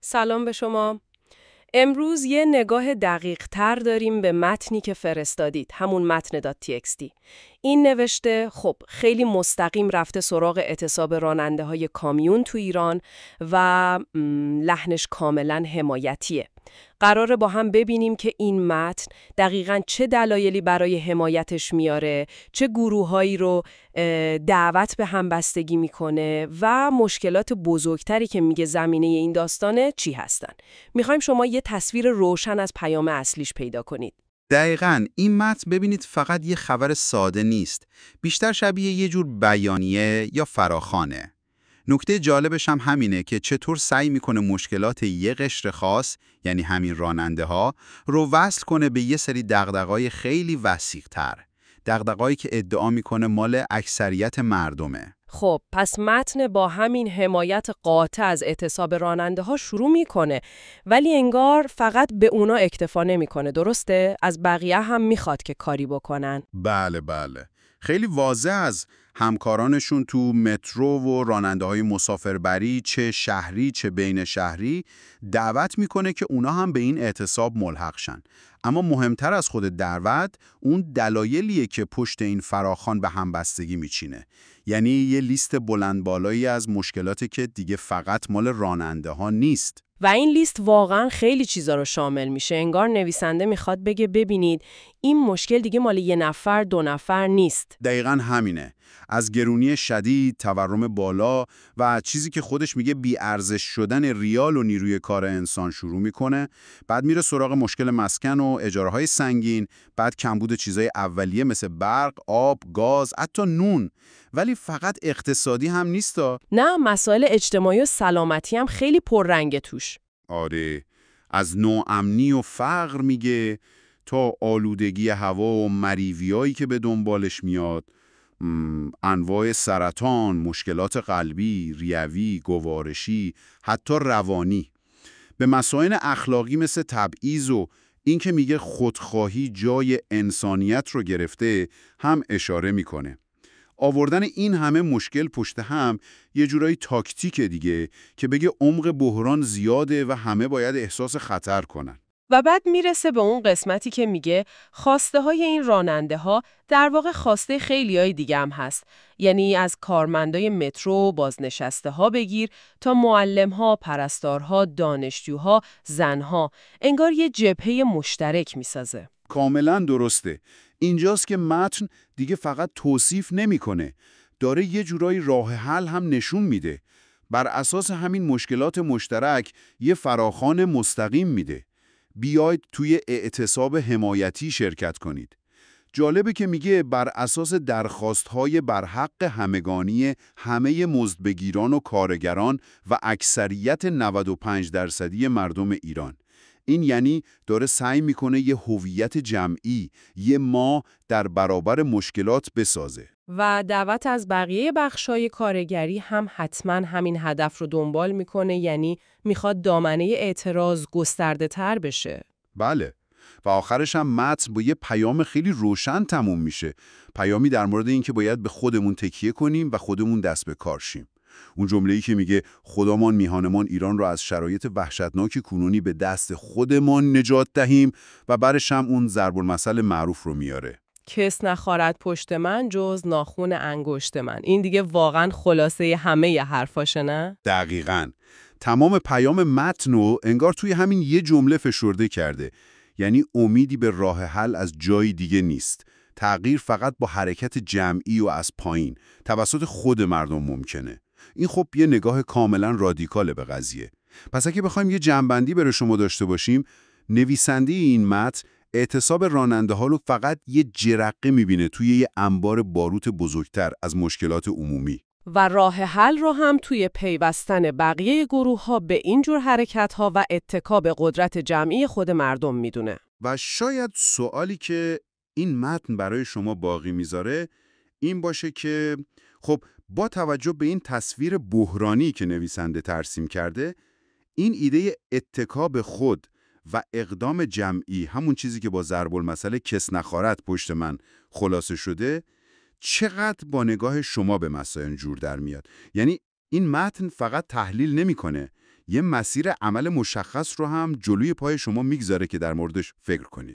سلام به شما. امروز یه نگاه دقیق تر داریم به متنی که فرستادید، همون متن .txt. این نوشته خب خیلی مستقیم رفته سراغ اعتصاب راننده های کامیون تو ایران و لحنش کاملا حمایتیه. قراره با هم ببینیم که این متن دقیقاً چه دلایلی برای حمایتش میاره، چه گروهایی رو دعوت به همبستگی میکنه و مشکلات بزرگتری که میگه زمینه این داستانه چی هستن. میخوایم شما یه تصویر روشن از پیام اصلیش پیدا کنید. دقیقاً این متن ببینید فقط یه خبر ساده نیست، بیشتر شبیه یه جور بیانیه یا فراخوانه. نکته جالبش هم همینه که چطور سعی میکنه مشکلات یه قشر خاص، یعنی همین راننده ها، رو وصل کنه به یه سری دغدغه‌های خیلی وسیع‌تر. دغدغه‌ای که ادعا میکنه مال اکثریت مردمه. خب پس متن با همین حمایت قاطع از اعتصاب راننده ها شروع میکنه، ولی انگار فقط به اونا اکتفا نمیکنه. درسته؟ از بقیه هم میخواد که کاری بکنن. بله. خیلی واضح از همکارانشون تو مترو و راننده‌های مسافربری، چه شهری چه بین شهری، دعوت میکنه که اونا هم به این اعتصاب ملحق شن. اما مهمتر از خود دعوت، اون دلایلیه که پشت این فراخوان به همبستگی میچینه. یعنی یه لیست بلند بالایی از مشکلاتی که دیگه فقط مال راننده ها نیست. و این لیست واقعا خیلی چیزا رو شامل میشه. انگار نویسنده میخواد بگه ببینید این مشکل دیگه مال یه نفر دو نفر نیست. دقیقاً همینه. از گرونی شدید، تورم بالا و چیزی که خودش میگه بی‌ارزش شدن ریال و نیروی کار انسان شروع میکنه، بعد میره سراغ مشکل مسکن و اجاره‌های سنگین، بعد کمبود چیزای اولیه مثل برق، آب، گاز، حتی نون. ولی فقط اقتصادی هم نیستا. نه، مسائل اجتماعی و سلامتی هم خیلی پررنگه توش. آره، از ناامنی و فقر میگه تا آلودگی هوا و مریویایی که به دنبالش میاد، انواع سرطان، مشکلات قلبی، ریوی، گوارشی، حتی روانی. به مسائل اخلاقی مثل تبعیض و این که میگه خودخواهی جای انسانیت رو گرفته هم اشاره میکنه. آوردن این همه مشکل پشت هم یه جورایی تاکتیکه دیگه که بگه عمق بحران زیاده و همه باید احساس خطر کنن. و بعد میرسه به اون قسمتی که میگه خواسته های این راننده ها در واقع خواسته خیلی های دیگه هم هست. یعنی از کارمندای مترو، بازنشسته ها بگیر تا معلم ها، پرستارها، دانشجوها، زنها. انگار یه جبهه مشترک میسازه. کاملا درسته. اینجاست که متن دیگه فقط توصیف نمیکنه، داره یه جورایی راه حل هم نشون میده. بر اساس همین مشکلات مشترک یه فراخوان مستقیم میده. بیاید توی اعتصاب حمایتی شرکت کنید. جالبه که میگه بر اساس درخواست‌های برحق همگانی همه مزدبگیران و کارگران و اکثریت 95% مردم ایران. این یعنی داره سعی میکنه یه هویت جمعی، یه ما در برابر مشکلات بسازه. و دعوت از بقیه بخشای کارگری هم حتما همین هدف رو دنبال میکنه، یعنی میخواد دامنه اعتراض گسترده تر بشه. بله. و آخرش هم متن با یه پیام خیلی روشن تموم میشه. پیامی در مورد این که باید به خودمون تکیه کنیم و خودمون دست به کار شیم. اون جمله‌ای که میگه خدامان میهانمان ایران را از شرایط وحشتناک کنونی به دست خودمان نجات دهیم و برش هم اون ضرب المثل معروف رو میاره. کس نخارد پشت من جز ناخن انگشت من. این دیگه واقعا خلاصه همه ی حرفاشه، نه؟ دقیقاً. تمام پیام متن رو انگار توی همین یه جمله فشرده کرده. یعنی امیدی به راه حل از جای دیگه نیست. تغییر فقط با حرکت جمعی و از پایین توسط خود مردم ممکنه. این خب یه نگاه کاملا رادیکاله به قضیه. پس اگه بخوایم یه جمع‌بندی برای شما داشته باشیم، نویسنده این متن اعتصاب راننده ها رو فقط یه جرقه میبینه توی یه انبار باروت بزرگتر از مشکلات عمومی. و راه حل رو هم توی پیوستن بقیه گروه ها به اینجور حرکت ها و اتکا به قدرت جمعی خود مردم میدونه. و شاید سوالی که این متن برای شما باقی میذاره این باشه که خب با توجه به این تصویر بحرانی که نویسنده ترسیم کرده، این ایده اتکا به خود و اقدام جمعی، همون چیزی که با ضرب المثل کس نخارد پشت من خلاصه شده، چقدر با نگاه شما به مسائل جور در میاد. یعنی این متن فقط تحلیل نمیکنه، یه مسیر عمل مشخص رو هم جلوی پای شما میگذاره که در موردش فکر کنید.